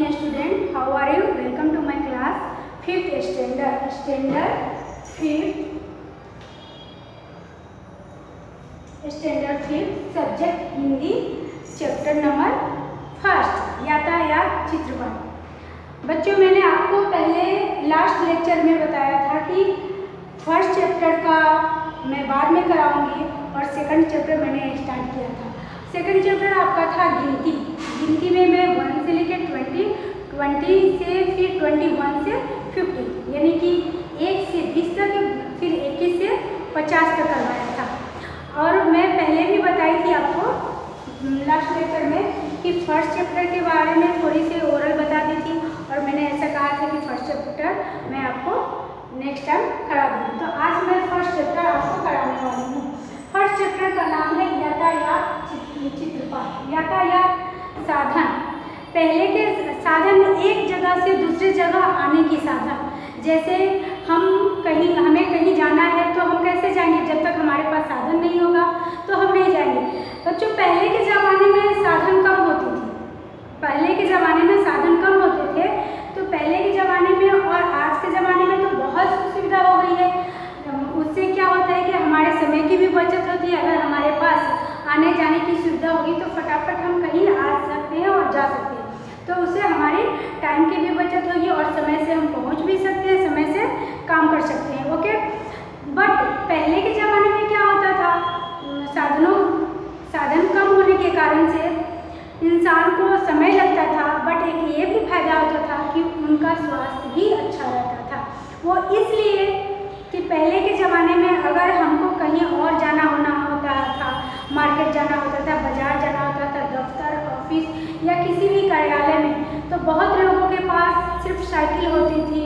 morning student. How are you? Welcome to my class. 5th standard. Standard 5th subject Hindi chapter number 1 यातायात चित्रपट। बच्चों मैंने आपको पहले लास्ट लेक्चर में बताया था कि फर्स्ट चैप्टर का मैं बाद में कराऊंगी और सेकंड चैप्टर मैंने स्टार्ट किया था। सेकंड चैप्टर आपका था गिनती में मैं 1 से लेकर 20 से फिर 21 से 50 यानी कि 1 से 20 तक, फिर 21 से 50 तक करवाया था। और मैं पहले भी बताई थी आपको लास्ट लेक्चर में कि फर्स्ट चैप्टर के बारे में थोड़ी सी ओरल बता दी थी और मैंने ऐसा कहा था कि फर्स्ट चैप्टर मैं आपको नेक्स्ट टाइम करा दूँगी। तो आज मैं फर्स्ट चैप्टर आपको कराने वाली हूँ। फर्स्ट चैप्टर का नाम है यातायात चित्रपट। यातायात साधन, पहले के साधन एक जगह से दूसरी जगह आने की साधन। जैसे हमें कहीं जाना है तो हम कैसे जाएंगे? जब तक हमारे पास साधन नहीं होगा तो हम नहीं जाएंगे। बच्चों पहले के ज़माने में साधन कम होती थी, पहले के ज़माने में साधन कम होते थे। तो पहले के ज़माने में और आज के ज़माने में तो बहुत सुविधा हो गई है। उससे क्या होता है कि हमारे समय की भी बचत होती है। अगर हमारे पास आने जाने की सुविधा होगी तो फटाफट हम कहीं आ सकते हैं और जा सकते हैं। तो उससे हमारी टाइम की भी बचत होगी और समय से हम पहुंच भी सकते हैं, समय से काम कर सकते हैं। ओके, बट पहले के ज़माने में क्या होता था, साधन कम होने के कारण से इंसान को समय लगता था, बट एक ये भी फायदा होता था कि उनका स्वास्थ्य भी अच्छा रहता था। वो इसलिए कि पहले के ज़माने में अगर हमको कहीं और जाना होता था, मार्केट जाना होता था, बाजार जाना होता था, दफ्तर, ऑफिस या किसी भी कार्यालय में, तो बहुत लोगों के पास सिर्फ साइकिल होती थी,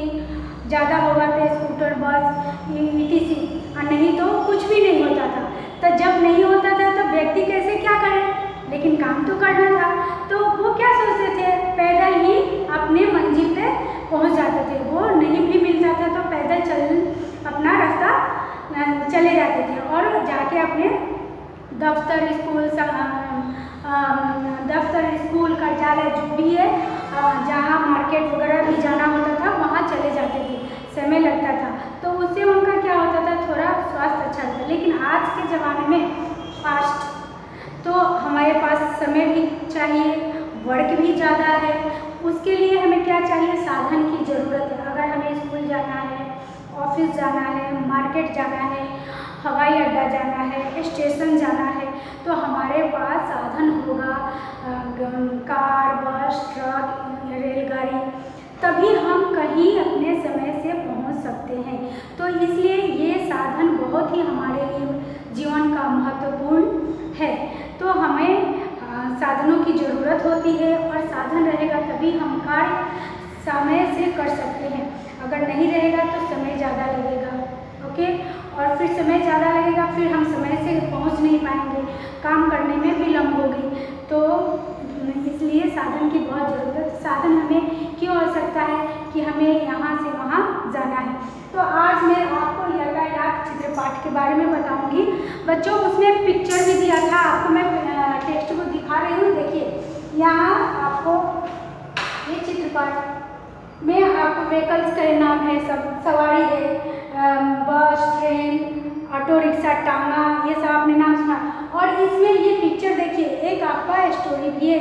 ज़्यादा होगा तो स्कूटर, बस, ETC, और नहीं तो कुछ भी नहीं होता था। तो जब नहीं होता था तो व्यक्ति कैसे क्या करे, लेकिन काम तो करना था। तो वो क्या सोचते थे, पैदल ही अपने मंजिल पे पहुंच जाते थे। वो नहीं भी मिलता था तो पैदल अपना रास्ता चले जाते थे और जाके अपने दफ्तर, स्कूल, कार्यालय जो भी है, जहाँ मार्केट वगैरह भी जाना होता था वहाँ चले जाते थे। समय लगता था तो उससे उनका क्या होता था, थोड़ा स्वास्थ्य अच्छा होता। लेकिन आज के ज़माने में फास्ट, तो हमारे पास समय भी चाहिए, वर्क भी ज़्यादा है। उसके लिए हमें क्या चाहिए, साधन की ज़रूरत है। अगर हमें स्कूल जाना है, ऑफिस जाना है, मार्केट जाना है, हवाई अड्डा जाना है, स्टेशन जाना है, तो हमारे पास साधन होगा, कार, बस, ट्रक, रेलगाड़ी, तभी हम कहीं अपने समय से पहुंच सकते हैं। तो इसलिए ये साधन बहुत ही हमारे लिए जीवन का महत्वपूर्ण है। तो हमें साधनों की ज़रूरत होती है और साधन रहेगा तभी हम कार्य समय से कर सकते हैं। अगर नहीं रहेगा तो समय ज़्यादा लगेगा। ओके, और फिर समय ज़्यादा लगेगा, फिर हम समय से पहुंच नहीं पाएंगे, काम करने में विलम्ब होगी। तो इसलिए साधन की बहुत ज़रूरत। साधन हमें क्यों आवश्यकता है कि हमें यहाँ से वहाँ जाना है। तो आज मैं आपको यातायात चित्रपाठ के बारे में बताऊंगी। बच्चों उसमें पिक्चर भी दिया था, आपको मैं टेक्स्ट को दिखा रही हूँ। देखिए यहाँ आपको ये चित्रपाठ में आपको व्हीकल्स के नाम है, सब सवारी है, बस, ट्रेन, ऑटो रिक्शा, टांगा, ये सब आपने नाम सुना। और इसमें ये पिक्चर देखिए, एक आपका स्टोरी भी है,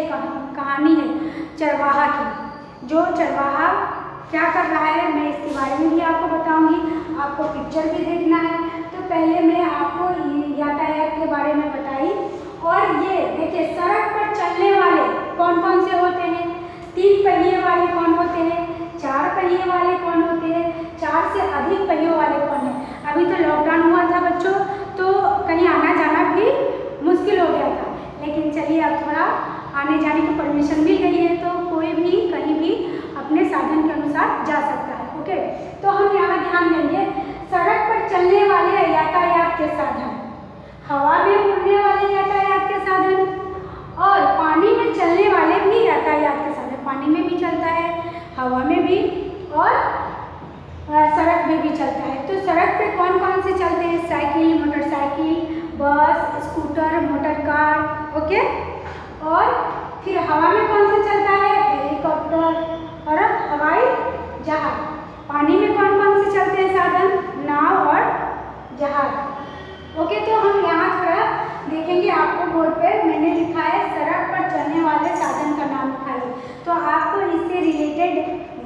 कहानी है चरवाहा की। जो चरवाहा क्या कर रहा है मैं इसके बारे में भी आपको बताऊंगी। आपको पिक्चर भी देखना है। तो पहले मैं आपको यातायात के बारे में बताई। और ये देखिए, सड़क पर चलने वाले कौन कौन से होते हैं? 3 पहिए वाले कौन होते हैं? 4 पहिए वाले कौन होते हैं? 4 से अधिक पहियों वाले कौन है? अभी तो लॉकडाउन हुआ था बच्चों, तो कहीं आना जाना भी मुश्किल हो गया था। लेकिन चलिए अब थोड़ा आने जाने की परमिशन मिल गई है, तो कोई भी कहीं भी अपने साधन के अनुसार जा सकता है। ओके, तो हम यहाँ ध्यान देंगे, सड़क पर चलने वाले यातायात के साधन, हवा में उड़ने वाले यातायात के साधन और पानी में चलने वाले भी यातायात के साधन। पानी में भी चलता है, हवा में भी और सड़क में भी चलता है। तो सड़क पे कौन कौन से चलते हैं? साइकिल, मोटरसाइकिल, बस, स्कूटर, मोटर कार। ओके, और फिर हवा में कौन सा चलता है? हेलीकॉप्टर,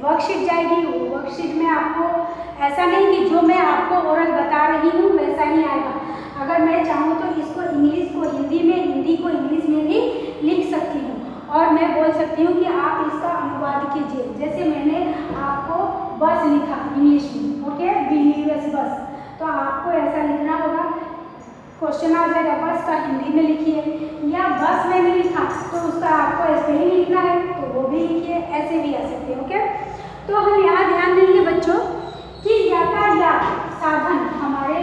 वर्कशीट जाएगी। वो वर्कशीट में आपको ऐसा नहीं कि जो मैं आपको ओरल बता रही हूँ वैसा ही आएगा। अगर मैं चाहूँ तो इसको इंग्लिश को हिंदी में, हिंदी को इंग्लिश में भी लिख सकती हूँ और मैं बोल सकती हूँ कि आप इसका अनुवाद कीजिए। जैसे मैंने आपको बस लिखा इंग्लिश में, ओके, BUS बस, तो आपको ऐसा लिखना होगा। क्वेश्चन आ जाएगा बस का हिंदी में लिखिए, या बस मैंने लिखा तो उसका आपको स्पेलिंग लिखना है तो वो भी लिखिए, ऐसे भी आ सकते हैं, ओके। तो हम यहाँ ध्यान देंगे बच्चों कि यातायात साधन हमारे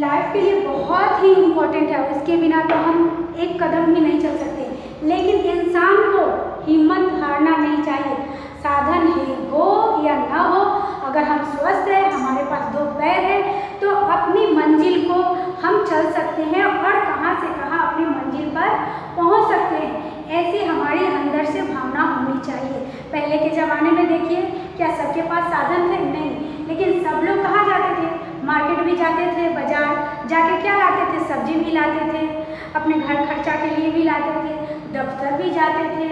लाइफ के लिए बहुत ही इम्पोर्टेंट है, उसके बिना तो हम एक कदम भी नहीं चल सकते। लेकिन इंसान को हिम्मत हारना नहीं चाहिए। साधन हो या ना हो, अगर हम स्वस्थ हैं, हमारे पास 2 पैर हैं, तो अपनी मंजिल को हम चल सकते हैं और कहाँ से कहाँ अपनी मंजिल पर पहुँच सकते हैं। ऐसी हमारे अंदर से भावना होनी चाहिए। पहले के ज़माने में देखिए, क्या सबके पास साधन थे? नहीं, लेकिन सब लोग कहाँ जाते थे? मार्केट भी जाते थे, बाजार जाके क्या लाते थे? सब्जी भी लाते थे, अपने घर खर्चा के लिए भी लाते थे, दफ्तर भी जाते थे,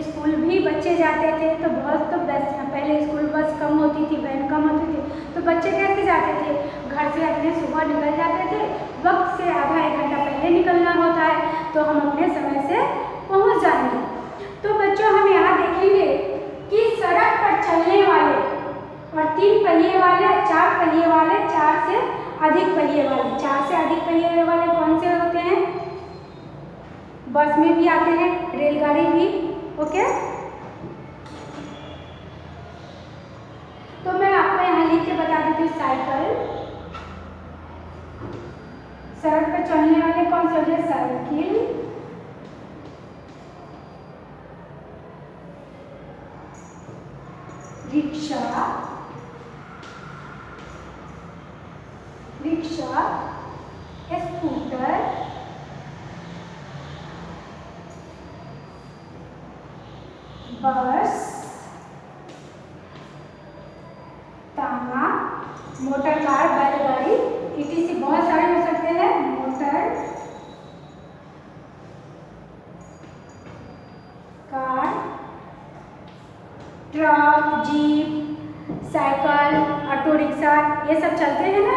स्कूल भी बच्चे जाते थे। तो बहुत तो बेस्ट, पहले स्कूल बस कम होती थी, वैन कम होती थी, तो बच्चे कैसे जाते थे? घर से अपने सुबह निकल जाते थे, वक्त से आधा 1 घंटा पहले निकलना होता है, तो हम अपने समय से पहुँच जाएंगे। तो बच्चों हम यहाँ देखेंगे कि सड़क पर चलने वाले और 3 पहिए वाले, 4 पहिए वाले, 4 से अधिक पहिए वाले, 4 से अधिक पहिए वाले कौन से होते हैं? बस में भी आते हैं, रेलगाड़ी भी, ओके। तो मैं आपको यहाँ लिख के बता देती हूँ, साइकिल, सड़क पर चलने वाले कौन से होते हैं? साइकिल, रिक्शा, स्कूटर, बस, तांगा, मोटर कार, बैलगाड़ी, ETC बहुत सारे हो सकते हैं। Motor car, truck, jeep, cycle, auto rickshaw, ये सब चलते हैं ना,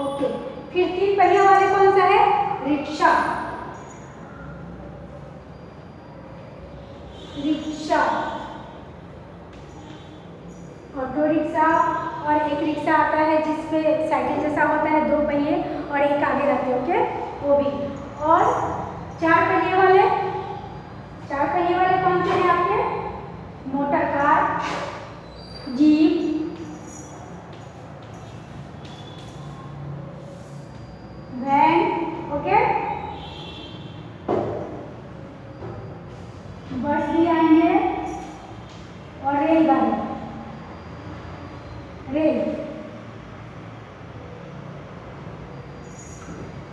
ओके। फिर 3 पहिए वाले कौन सा है? रिक्शा, ऑटो रिक्शा, और एक रिक्शा आता है जिसपे साइकिल जैसा होता है, 2 पहिए और एक आगे रहते हैं, ओके, वो भी। और 4 पहिए वाले, 4 पहिए वाले कौन से हैं आपके? Motor car, jeep, van, okay, bus भी आएंगे और रेलगाड़ी, रेल।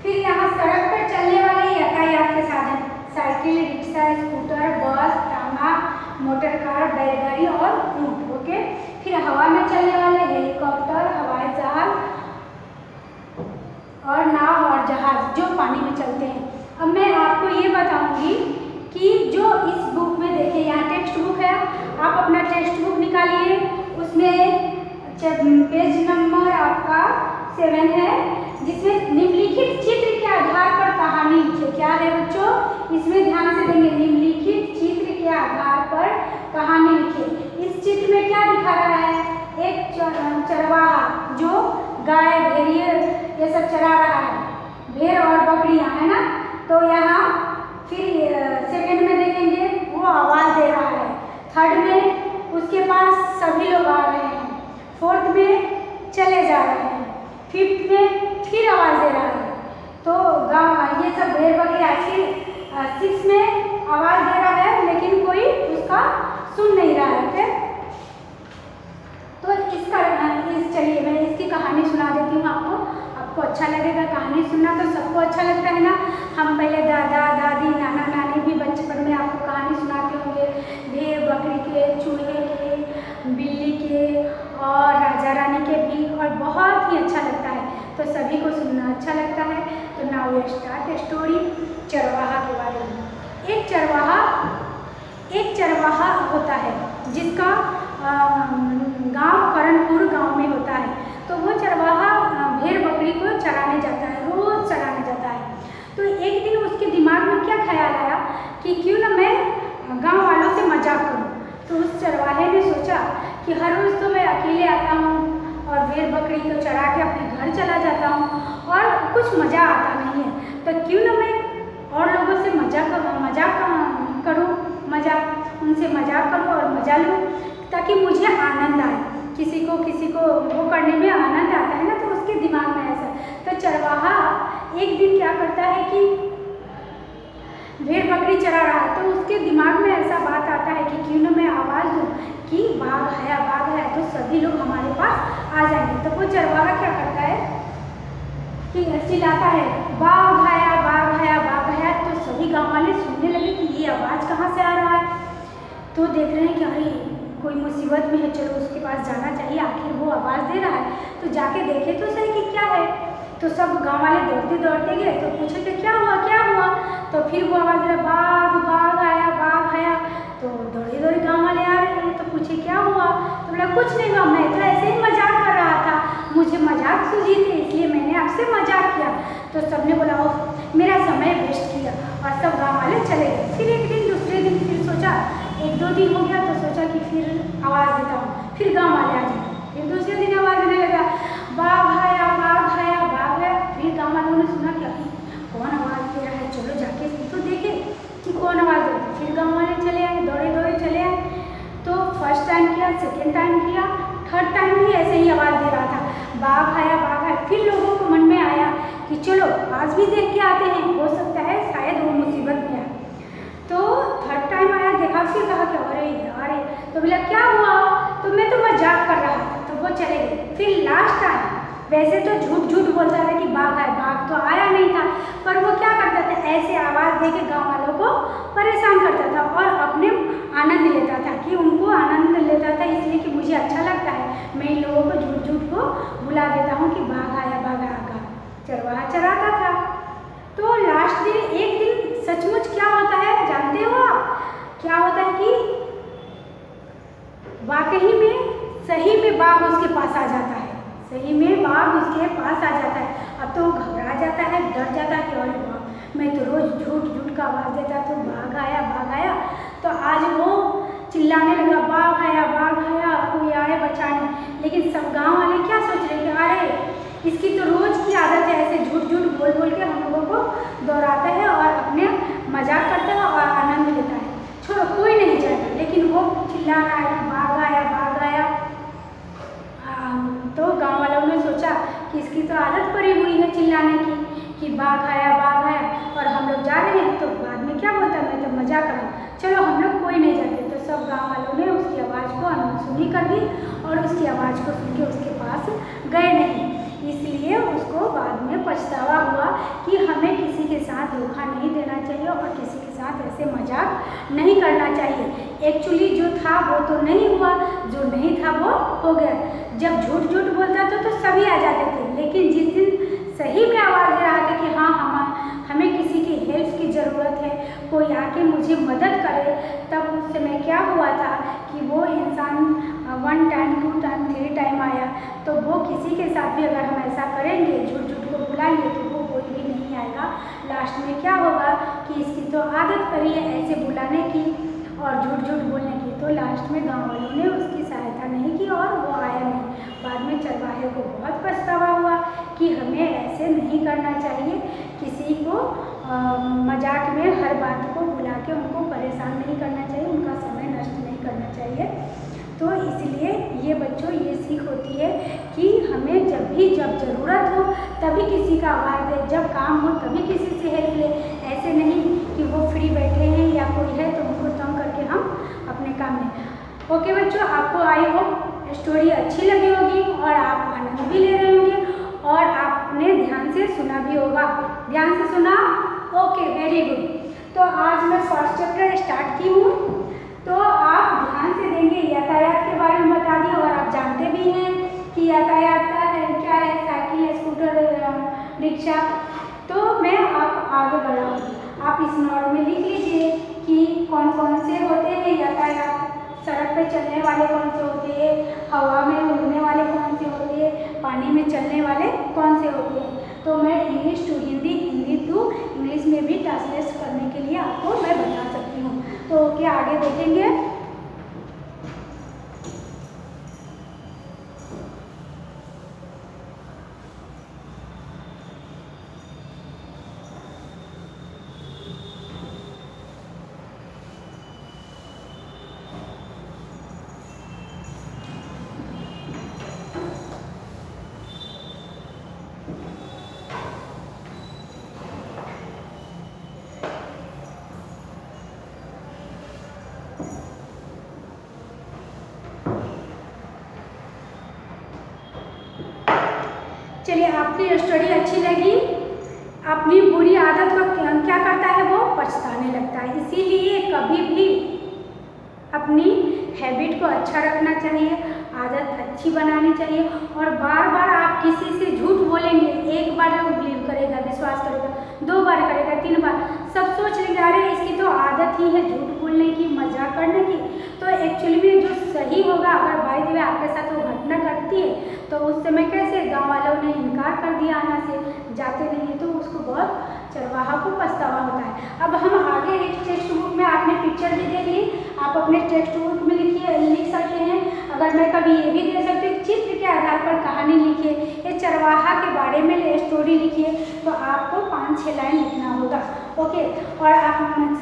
फिर यहाँ सड़क पर चलने वाले यातायात के साधन, साइकिल, रिक्शा, स्कूटर, बस, तांगा, मोटर कार, बैलगाड़ी और ऊंट, ओके। फिर हवा में चलने वाले हेलीकॉप्टर, हवाई जहाज और नाव और जहाज जो पानी में चलते हैं। अब मैं आपको ये बताऊंगी कि जो इस बुक में देखिए, यहाँ टेक्स्ट बुक है, आप अपना टेक्स्ट बुक निकालिए, उसमें पेज नंबर आपका 7 है, जिसमें निम्नलिखित चित्र के आधार पर कहानी लिखिए। क्या है बच्चों? इसमें ध्यान से देंगे, निम्नलिखित चित्र के आधार पर कहानी लिखिए। इस चित्र में क्या दिखा रहा है? एक चरवाहा जो गाय, भेड़िए ये सब चरा रहा है, भेड़ और बकरियां, है ना। तो यहाँ फिर सेकंड में देखेंगे वो आवाज़ दे रहा है, थर्ड में उसके पास सभी लोग आ रहे हैं, फोर्थ में चले जा रहे हैं, फिफ्थ में फिर आवाज़ दे रहा है। तो गाँव ये सब भेड़ बकरियां, फिर 6 में आवाज़ दे रहा है लेकिन कोई उसका सुन नहीं रहा है, ओके। तो चलिए मैं इसकी कहानी सुना देती हूँ आपको, आपको अच्छा लगेगा। कहानी सुनना तो सबको अच्छा लगता है ना। हम पहले दादा दादी, नाना नानी भी बचपन में आपको कहानी सुनाते होंगे, भेड़ बकरी के, चूहे के, बिल्ली के और राजा रानी के भी, और बहुत ही अच्छा लगता है, तो सभी को सुनना अच्छा लगता है। तो नाउ वी स्टार्ट स्टोरी चरवाहा के बारे में। एक चरवाहा होता है जिसका गांव करणपुर गांव में होता है। तो वो चरवाहा भेड़ बकरी को चराने जाता है, रोज़ चराने जाता है। तो एक दिन उसके दिमाग में क्या ख्याल आया कि क्यों ना मैं गांव वालों से मजाक करूं। तो उस चरवाहे ने सोचा कि हर रोज़ तो मैं अकेले आता हूं और भेड़ बकरी को चरा के अपने घर चला जाता हूं और कुछ मज़ा आता नहीं है, तो क्यों ना मैं और लोगों से मजाक करूं, उनसे मजाक करूं और मज़ा लूं, ताकि मुझे आनंद आए। किसी को वो करने में आनंद आता है ना, तो उसके दिमाग में ऐसा। तो चरवाहा एक दिन क्या करता है कि भेड़ बकरी चरा रहा है, तो उसके दिमाग में ऐसा बात आता है कि क्यों ना मैं आवाज़ दूँ कि बाघ आया, तो सभी लोग हमारे पास आ जाएंगे। तो वो चरवाहा क्या करता है कि चिल्लाता है, बाघ आया, तो सभी गाँव वाले सुनने लगे कि ये आवाज़ कहाँ से आ रहा है। तो देख रहे हैं कि अरे कोई मुसीबत में है, चलो उसके पास जाना चाहिए, आखिर वो आवाज़ दे रहा है। तो जाके देखे तो सही कि क्या है। तो सब गांव वाले दौड़ते दौड़ते गए, तो पूछे कि क्या हुआ। तो फिर वो आवाज़ दे बाघ आया। तो दौड़े गांव वाले आ रहे हैं, तो पूछे क्या हुआ। तो बोला कुछ नहीं हुआ, मैं तो ऐसे ही मजाक कर रहा था, मुझे मजाक सूझी थी, इसलिए मैंने आपसे मजाक किया। तो सबने बोला ओह मेरा समय वेस्ट किया, और सब गाँव वाले चले गए। फिर एक दिन दूसरे दिन फिर सोचा, 1-2 दिन हो गया, तो सोचा कि फिर आवाज़ देता हूँ, फिर गाँव वाले आ जाए। फिर दूसरे दिन आवाज़ देने लगा, बाघ आया। फिर गाँव वालों ने सुना कि अभी कौन आवाज़ दे रहा है, चलो जाके तो देखे कि कौन आवाज़ दे रहा है। फिर गाँव वाले चले आए, दौड़े चले आए। तो फर्स्ट टाइम किया, सेकेंड टाइम किया, थर्ड टाइम भी ऐसे ही आवाज़ दे रहा था, बाघ आया। फिर लोगों को मन में आया कि चलो आज भी देख के आते हैं, हो सकता है शायद वो मुसीबत में आए। तो थर्ड टाइम आया, देखा, फिर कहा कि अरे यार, तो बोला क्या हुआ। तो मैं तो मजाक कर रहा था। तो वो चले गए। फिर लास्ट टाइम वैसे तो झूठ बोलता था कि बाघ आया, बाघ तो आया नहीं था, पर वो क्या करता था, ऐसे आवाज़ दे के गाँव वालों को परेशान करता था और अपने आनंद लेता था, कि उनको आनंद लेता था इसलिए कि मुझे अच्छा लगता है, मैं इन लोगों को झूठ को बुला देता हूँ कि बाघ आया। चरवाहा चराता था। तो लास्ट दिन एक दिन सचमुच क्या होता है जानते हो आप, क्या होता है कि वाकई में सही में बाघ उसके पास आ जाता है, अब तो वो घबरा जाता है, डर जाता है कि अरे बाप, मैं तो रोज़ झूठ का आवाज़ देता तो बाघ आया। तो आज वो चिल्लाने लगा, बाघ आया, कोई आए बचाने। लेकिन सब गांव वाले क्या सोच रहे कि अरे इसकी तो रोज़ की आदत है, ऐसे झूठ बोल के हम लोगों को दौड़ाता है और अपने मजाक करता है और आनंद लेता है। छोड़ो, कोई नहीं जाएगा। लेकिन वो चिल्ला रहा है कि बाघ आया। तो गांव वालों ने सोचा कि इसकी तो आदत पड़ी हुई है चिल्लाने की कि बाघ आया, और हम लोग जा रहे हैं। तो बाद में क्या बोलता, मैं तो मजाक कर रहा हूँ, चलो हम लोग कोई नहीं जाते। तो सब गांव वालों ने उसकी आवाज़ को अनसुनी कर दी और उसकी आवाज़ को सुन के उसके पास गए नहीं। इसलिए उसको बाद में पछतावा हुआ कि हमें किसी के साथ धोखा नहीं देना चाहिए और किसी के साथ ऐसे मजाक नहीं करना चाहिए। एक्चुअली जो था वो तो नहीं हुआ, जो नहीं था वो हो गया। जब झूठ बोलता था तो सभी आ जाते थे, लेकिन जिस दिन सही में आवाज़ दे रहा था कि हाँ हमें किसी की हेल्प की ज़रूरत है, कोई आके मुझे मदद करे, तब उस समय क्या हुआ था कि वो इंसान 1 टाइम 2 टाइम 3 टाइम आया। तो वो किसी के साथ भी अगर हम ऐसा करेंगे, झूठ को बुलाएंगे, तो वो कोई भी नहीं आएगा। लास्ट में क्या होगा कि इसकी तो आदत पड़ी है ऐसे बुलाने की और झूठ बोलने की। तो लास्ट में गाँव वालों ने उसकी सहायता नहीं की और वो आया नहीं। बाद में चरवाहे को बहुत पछतावा हुआ कि हमें ऐसे नहीं करना चाहिए, किसी को मजाक में हर बात को बुला के उनको परेशान नहीं करना चाहिए, उनका समय नष्ट नहीं करना चाहिए। तो इसलिए ये बच्चों ये सीख होती है कि हमें जब ज़रूरत हो तभी किसी का आवाज़ दे, जब काम हो तभी किसी से हेल्प ले। ऐसे नहीं कि वो फ्री बैठे हैं या कोई है तो उनको तंग करके हम अपने काम लें। ओके बच्चों, आपको आई होप स्टोरी अच्छी लगी होगी और आप आनंद भी ले रहे होंगे और आपने ध्यान से सुना भी होगा। ध्यान से सुना? Okay, very good. तो आज मैं फर्स्ट चैप्टर स्टार्ट की हूँ, तो आप ध्यान से देंगे। यातायात के बारे में बता दिया और आप जानते भी हैं कि यातायात का क्या है, साइकिल, स्कूटर, रिक्शा। तो मैं आप आगे बढ़ाऊँगी। आप इस नोट में लिख लीजिए कि कौन कौन से होते हैं यातायात, सड़क पे चलने वाले कौन से होते हैं, हवा में उड़ने वाले कौन से होते हैं, पानी में चलने वाले कौन से होते हैं। तो मैं English to Hindi, Hindi to English में भी ट्रांसलेट करने के लिए आपको मैं बता सकती हूँ। तो ओके, आगे देखेंगे। चलिए, आपकी स्टोरी अच्छी लगी। अपनी बुरी आदत को क्या करता है, वो पछताने लगता है। इसीलिए कभी भी अपनी हैबिट को अच्छा रखना चाहिए, आदत अच्छी बनानी चाहिए। और बार बार आप किसी से झूठ बोलेंगे, एक बार वो बिलीव करेगा, विश्वास करेगा, 2 बार करेगा, 3 बार, सब सोच लेंगे अरे इसकी तो आदत ही है झूठ बोलने की, मजाक करने की। तो एक्चुअली में जो सही होगा, अगर बाई द वे आपके साथ वो घटना घटती है तो उस समय कैसे गांव वालों ने इनकार कर दिया आना से, जाते नहीं है, तो उसको बहुत चरवाहा को पछतावा होता है। अब हम आगे एक टेक्स्ट बुक में, आपने पिक्चर भी देख ली, आप अपने टेक्स्ट बुक में लिख सकते हैं। अगर मैं कभी ये भी दे सकती हूँ, चित्र के आधार पर कहानी लिखिए, ये चरवाहा के बारे में स्टोरी लिखिए। तो आपको 5-6 लाइन लिखना होगा। ओके, और आप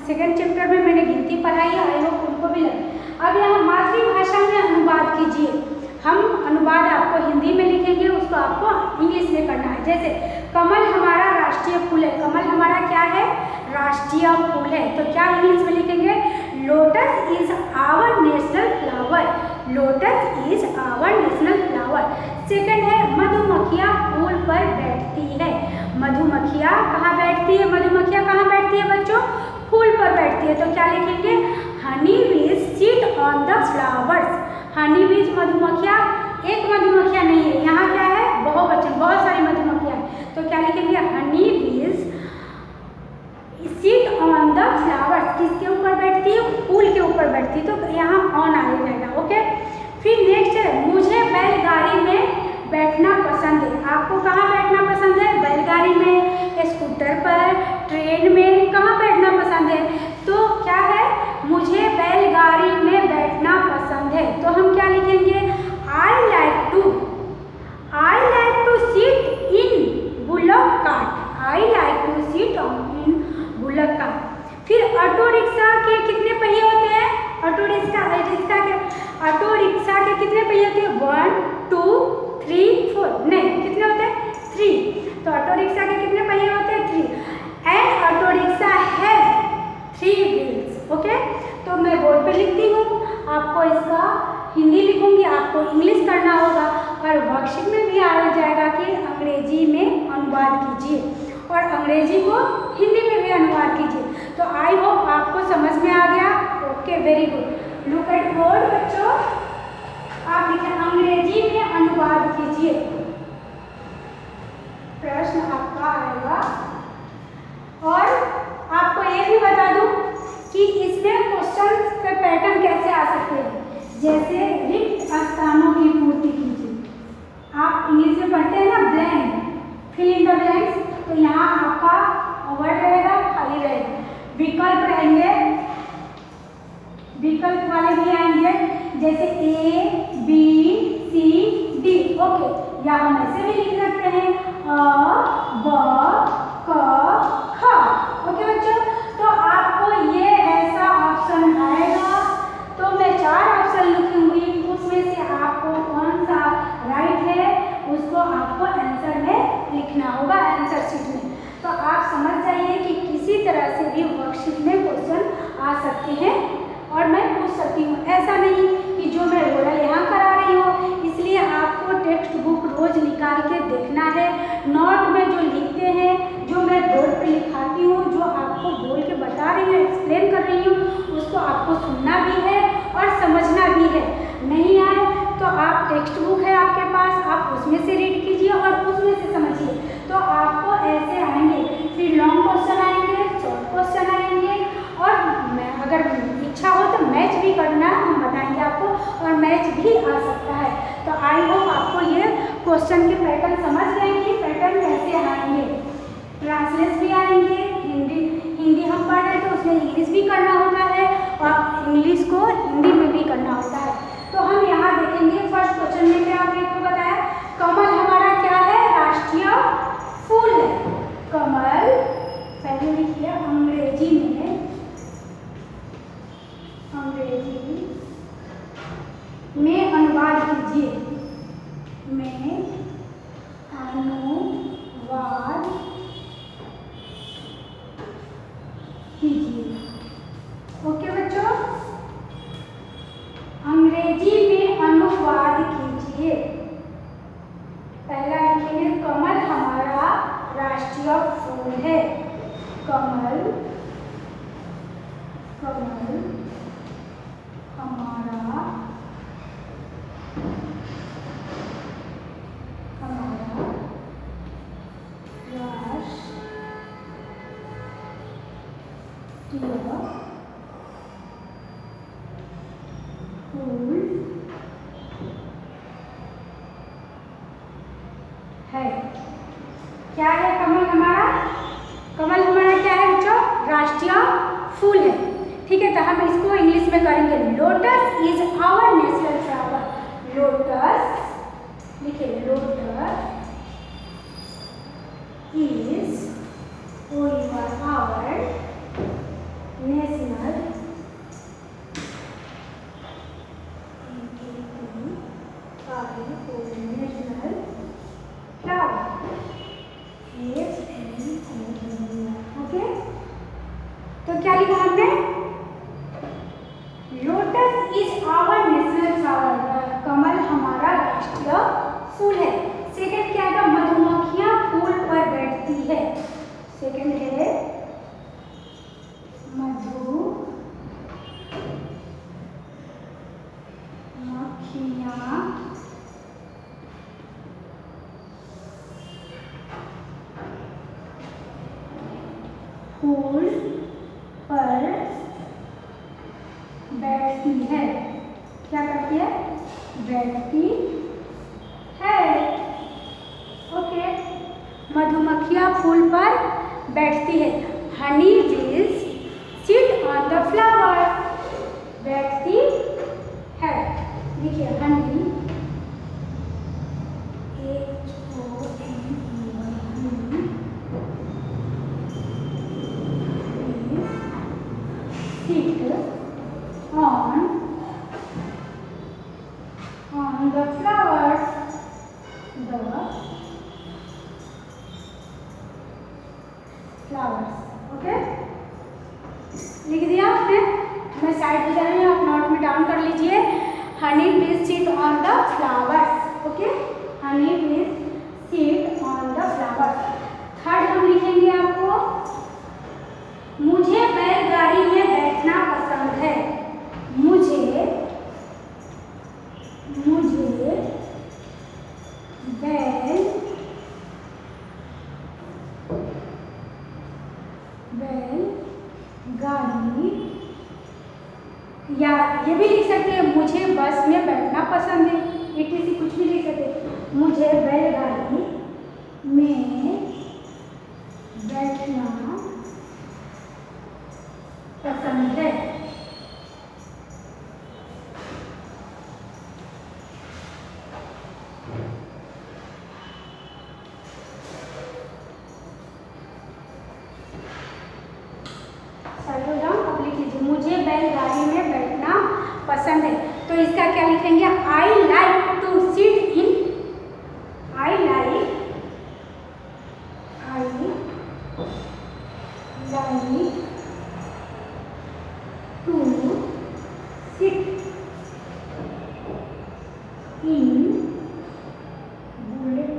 सेकेंड चैप्टर में मैंने गिनती पढ़ाई है, आई होप उनको भी लगे। अब यहाँ मातृभाषा में अनुवाद कीजिए। हम अनुवाद आपको हिंदी में लिखेंगे, उसको आपको इंग्लिश में करना है। जैसे कमल हमारा राष्ट्रीय फूल है, कमल हमारा क्या है, राष्ट्रीय फूल है। तो क्या इंग्लिश में लिखेंगे, lotus is our national flower, lotus is our national flower. Second है मधुमक्खियाँ फूल पर बैठती है, मधुमक्खियाँ कहाँ बैठती है, मधुमक्खियाँ कहाँ बैठती है बच्चों, फूल पर बैठती है। तो क्या लिखेंगे, Honey bees sit on the flowers. Honey बीज मधुमक्खियाँ, एक मधुमक्खियाँ नहीं है, यहाँ क्या है, बहुवचन, बहुत सारी मधुमक्खियाँ हैं। तो क्या लिखेंगे, Honey bees sit on the flowers, किसके ऊपर बैठती है, फूल के ऊपर बैठती है। तो यहाँ ऑन आ जाएगा। ओके, फिर नेक्स्ट है मुझे बैलगाड़ी में बैठना पसंद है। आपको कहाँ बैठना पसंद है, बैलगाड़ी में, स्कूटर पर, ट्रेन में, कहाँ बैठना पसंद है। तो क्या है, मुझे बैलगाड़ी में बैठना पसंद है। तो हम क्या लिखेंगे, I like to sit in bullock cart, I like to sit in bullock cart. फिर ऑटो रिक्शा के कितने पहिए होते हैं, ऑटो रिक्शा के कितने पहिए होते हैं, 1 2 3 4, नहीं कितने होते हैं, 3। तो ऑटो रिक्शा के कितने पहिए होते हैं, 3। And auto rickshaw has 3 wheels. Okay, तो मैं बोर्ड पे लिखती हूँ, आपको इसका हिंदी लिखूंगी, आपको इंग्लिश करना होगा। और वर्कशीट में भी आ जाएगा कि अंग्रेजी में अनुवाद कीजिए और अंग्रेजी को हिंदी में भी अनुवाद कीजिए। तो आई होप आपको समझ में आ गया। Okay, very good. Look at board बच्चों, आप लिखें अंग्रेजी में अनुवाद कीजिए। प्रश्न आपका आएगा। और आपको ये भी बता दूं कि इसमें क्वेश्चन के पैटर्न कैसे आ सकते हैं। जैसे रिक्त स्थानों की पूर्ति कीजिए। आप इंग्लिश में पढ़ते हैं ना, blank, fill in the blanks. तो यहाँ आपका वर्ड रहेगा, खाली रहेगा। विकल्प रहेंगे, विकल्प वाले भी आएंगे, जैसे A B C D। Okay, या हम ऐसे भी लिख सकते हैं अ ब क ख। ओके बच्चों, तो आपको ये ऐसा ऑप्शन आएगा। तो मैं 4 ऑप्शन लिखूंगी, उसमें से आपको कौन सा राइट है उसको आपको आंसर में लिखना होगा, आंसर शीट में। तो आप समझ जाइए कि किसी तरह से भी वर्कशीट में क्वेश्चन आ सकते हैं और मैं पूछ सकती हूँ। ऐसा नहीं कि जो मैं ओरल यहाँ करा रही हूँ, इसलिए आपको टेक्स्ट बुक रोज निकाल के देखना है। नोट में जो लिखते हैं, जो मैं बोर्ड पे लिखाती हूँ, जो आपको बोल के बता रही हूँ, एक्सप्लेन कर रही हूँ, उसको आपको सुनना भी है और समझना भी है। नहीं आए तो आप टेक्स्ट बुक है आपके पास, आप उसमें से रीड कीजिए और उसमें से समझिए। तो आपको ऐसे आएंगे, फिर लॉन्ग क्वेश्चन आएंगे, शॉर्ट क्वेश्चन आएंगे, और मैं अगर इच्छा हो तो मैच भी करना हम बताएंगे आपको। भी आ सकता है। तो आई होप आपको ये क्वेश्चन के पैटर्न समझ गए कि पैटर्न कैसे आएंगे। ट्रांसलेट भी आएंगे, हिंदी हम पढ़ रहे हैं तो उसमें इंग्लिश भी करना होता है और इंग्लिश को हिंदी में भी करना होता है। तो हम यहाँ देखेंगे फर्स्ट क्वेश्चन में क्या आपको बताया, कमल हमारा क्या है, राष्ट्रीय फूल है। कमल पहले लिखिए अंग्रेजी में अनुवाद कीजिए, में अनुवाद कीजिए। ओके बच्चों, अंग्रेजी में अनुवाद कीजिए। पहला लिखेंगे कमल हमारा राष्ट्रीय फूल है। कमल हमारा फूल है। क्या है कमल हमारा? कमल हमारा क्या है बच्चों? राष्ट्रीय फूल है। ठीक है, तो हम इसको इंग्लिश में करेंगे। Lotus is our national flower. Lotus लिखिए, lotus is our national okay, तो क्या लिखा हमने? Lotus is our national flower. कमल हमारा राष्ट्रीय फूल है। सेकंड क्या है? मधुमक्खियां फूल पर बैठती है। सेकंड है मधुमक्खियां फूल पर बैठती है। क्या करती है? बैठती है। ओके, मधुमक्खियां फूल पर बैठती है। Honey bees sit on the flower. बैठती है। देखिए Honey, on the flowers, okay, लिख दिया आपने? मैं साइड पे जा रही हूँ, आप नोट में डाउन कर लीजिए। Honey bees sit on the flowers. Okay, honey bees sit on the flowers. Third हम लिखेंगे आपको, मुझे बैलगाड़ी में बैठना पसंद है। मुझे बैलगाड़ी, या ये भी लिख सकते हैं मुझे बस में बैठना पसंद है। ETC कुछ भी लिख सकते हैं। मुझे बैलगाड़ी में बैठना पसंद है। अब लिख लीजिए, मुझे बैलगाड़ी में बैठना पसंद है। तो इसका क्या लिखेंगे? I like to sit in, I like to sit in bullet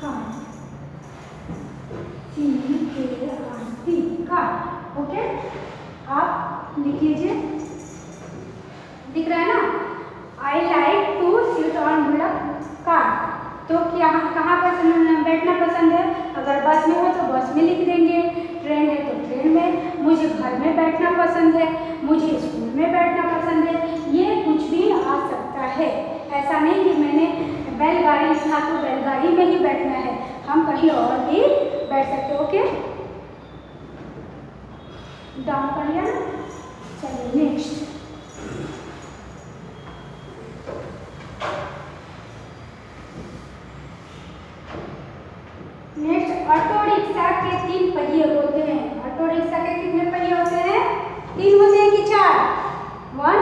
car. Okay, आप लिख लीजिए, दिख रहा है ना? I like to sit on bullet car. तो क्या कहाँ पर बैठना पसंद है? अगर बस में हो तो बस में लिख देंगे, ट्रेन है तो ट्रेन में। मुझे घर में बैठना ऐसा नहीं कि मैंने बैलगाड़ी लिखा तो बैलगाड़ी में ही बैठना है, हम कहीं और भी बैठ सकते। ओके, डाउन कर लिया ना। चलिए नेक्स्ट, ऑटो रिक्शा के 3 पहिए होते हैं। ऑटो रिक्शा के कितने पहिए होते हैं? 3 होते हैं कि 4? 1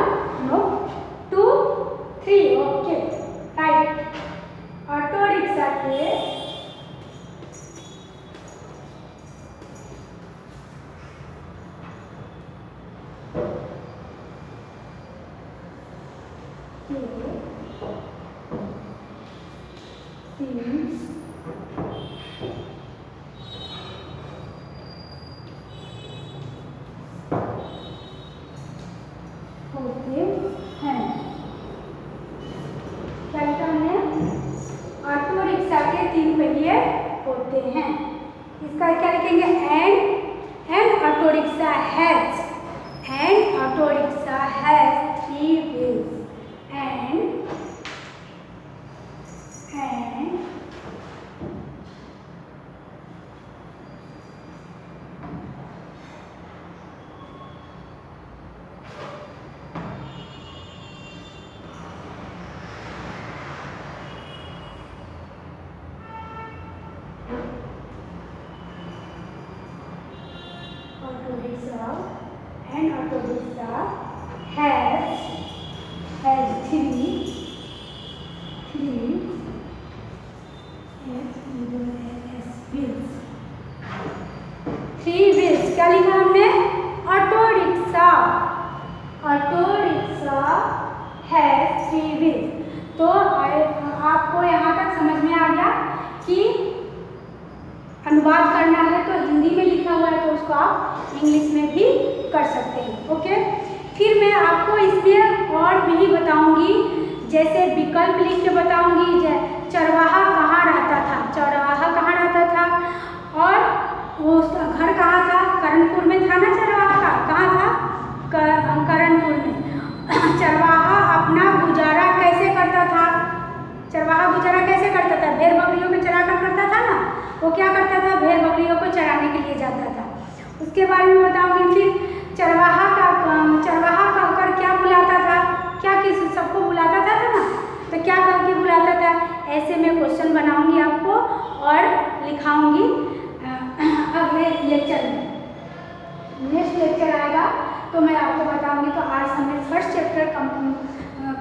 no 2 3। Okay right. Auto rickshaw के होते हैं। क्या लिखा हमने? ऑटो रिक्शा के 3 पहिए होते हैं। इसका क्या लिखेंगे? And auto rickshaw has, and auto rickshaw has 3 wheels. And auto rickshaw has 3 wheels। क्या लिखा हमने? Auto rickshaw has 3 wheels। तो आपको यहाँ तक समझ में आ गया कि अनुवाद करना है तो हिंदी में लिखा हुआ है तो उसको आप इंग्लिश में भी कर सकते हैं। ओके, फिर मैं आपको इसमें और भी बताऊंगी, जैसे विकल्प लिख के बताऊंगी। चरवाहा कहाँ रहता था? चरवाहा कहाँ रहता था? और वो उसका घर कहाँ था? करणपुर में था ना चरवाहा का? कहाँ था? करणपुर में। चरवाहा अपना गुजारा कैसे करता था? चरवाहा गुजारा कैसे करता था? भेड़ बकरियों को चरा कर करता था ना। वो क्या करता था? भेड़ बकरियों को चराने के लिए जाता था। उसके बारे में बताऊंगी। फिर चरवाहा कहकर क्या बुलाता था? क्या किसी सबको बुलाता था ना, तो क्या कह के बुलाता था? ऐसे मैं क्वेश्चन बनाऊंगी आपको और लिखाऊंगी अगले लेक्चर में। नेक्स्ट लेक्चर आएगा तो मैं आपको बताऊंगी। तो आज हमने फर्स्ट चैप्टर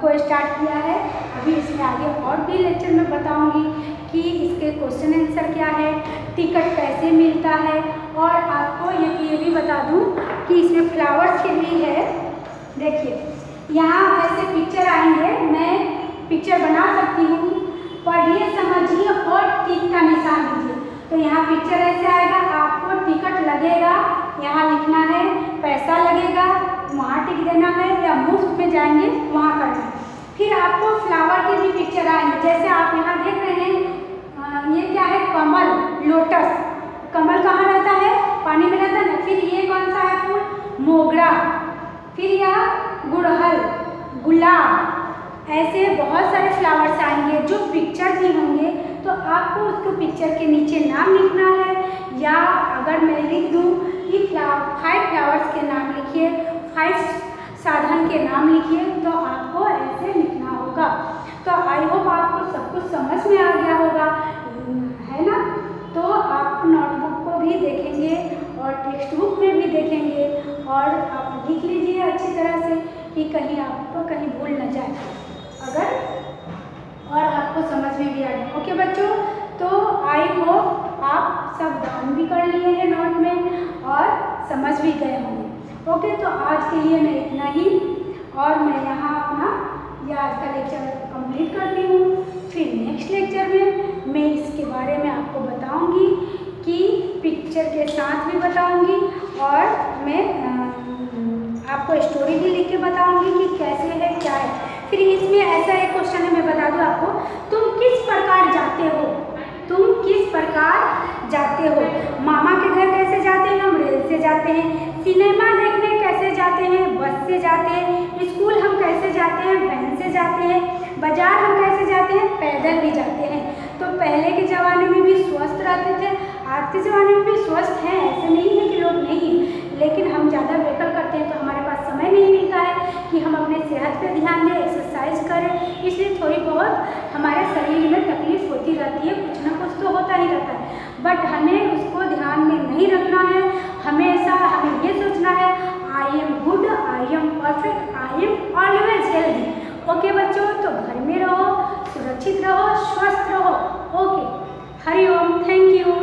को स्टार्ट किया है। अभी इसमें आगे और भी लेक्चर में बताऊंगी कि इसके क्वेश्चन आंसर क्या है, टिकट कैसे मिलता है। और आपको ये भी बता दूं कि इसमें फ्लावर्स के भी है। देखिए यहाँ ऐसे पिक्चर आएंगे, मैं पिक्चर बना सकती हूँ, पढ़िए समझिए और टिक का निशान दीजिए। तो यहाँ पिक्चर ऐसे आएगा, आपको टिकट लगेगा, यहाँ लिखना है, पैसा लगेगा, वहाँ टिक देना है, या मुफ्त में जाएंगे वहाँ करना है। फिर आपको फ्लावर के भी पिक्चर आएंगे, जैसे आप यहाँ देख रहे हैं ये क्या है? कमल, लोटस। कमल कहाँ रहता है? पानी में रहता है ना। फिर ये कौन सा है फूल? मोगरा। फिर यह गुड़हल, गुलाब। ऐसे बहुत सारे फ्लावर्स आएंगे जो पिक्चर भी होंगे, तो आपको उसको पिक्चर के नीचे नाम लिखना है। या अगर मैं लिख दूँ कि 5 फ्लावर्स के नाम लिखिए, 5 साधन के नाम लिखिए, तो आपको ऐसे लिखना होगा। तो आई होप आपको सब कुछ समझ में आ गया होगा, है ना। तो आप नोटबुक को भी देखेंगे और टेक्स्ट बुक में भी देखेंगे, और आप लिख लीजिए अच्छी तरह से कि कहीं आपको कहीं भूल न जाए, अगर और आपको समझ में भी आ गया। ओके बच्चों, तो आई होप आप सब डाउन भी कर लिए हैं नोट में और समझ भी गए होंगे। ओके, तो आज के लिए मैं इतना ही, और मैं यहाँ अपना ये आज का लेक्चर कंप्लीट करती हूँ। फिर नेक्स्ट लेक्चर में मैं इसके बारे में आपको बताऊँगी कि पिक्चर के साथ भी बताऊँगी, और मैं आपको स्टोरी भी लिख के बताऊँगी कि कैसे है क्या है। फिर इसमें ऐसा एक क्वेश्चन है, मैं बता दूँ आपको, तुम किस प्रकार जाते हो? तुम किस प्रकार जाते हो? मामा के घर कैसे जाते हैं? हम रेल से जाते हैं। सिनेमा देखने कैसे जाते हैं? बस से जाते हैं। स्कूल हम कैसे जाते हैं? वैन से जाते हैं। बाजार हम कैसे जाते हैं? पैदल भी जाते हैं। तो पहले के ज़माने में भी स्वस्थ रहते थे, आज के ज़माने में भी स्वस्थ हैं, ऐसे नहीं है कि लोग नहीं हैं, लेकिन हम ज़्यादा व्हीकल करते हैं तो हमारे पास समय नहीं मिलता है कि हम अपने सेहत पे ध्यान दें, एक्सरसाइज करें, इसलिए थोड़ी बहुत हमारे शरीर में तकलीफ होती रहती है, कुछ ना कुछ तो होता ही रहता है। बट हमें उसको ध्यान में नहीं रखना है, हमेशा हमें ये सोचना है I am good, I am perfect, I am always healthy. Okay बच्चों, तो घर में रहो, सुरक्षित रहो, स्वस्थ रहो। ओके, हरि ओम, थैंक यू।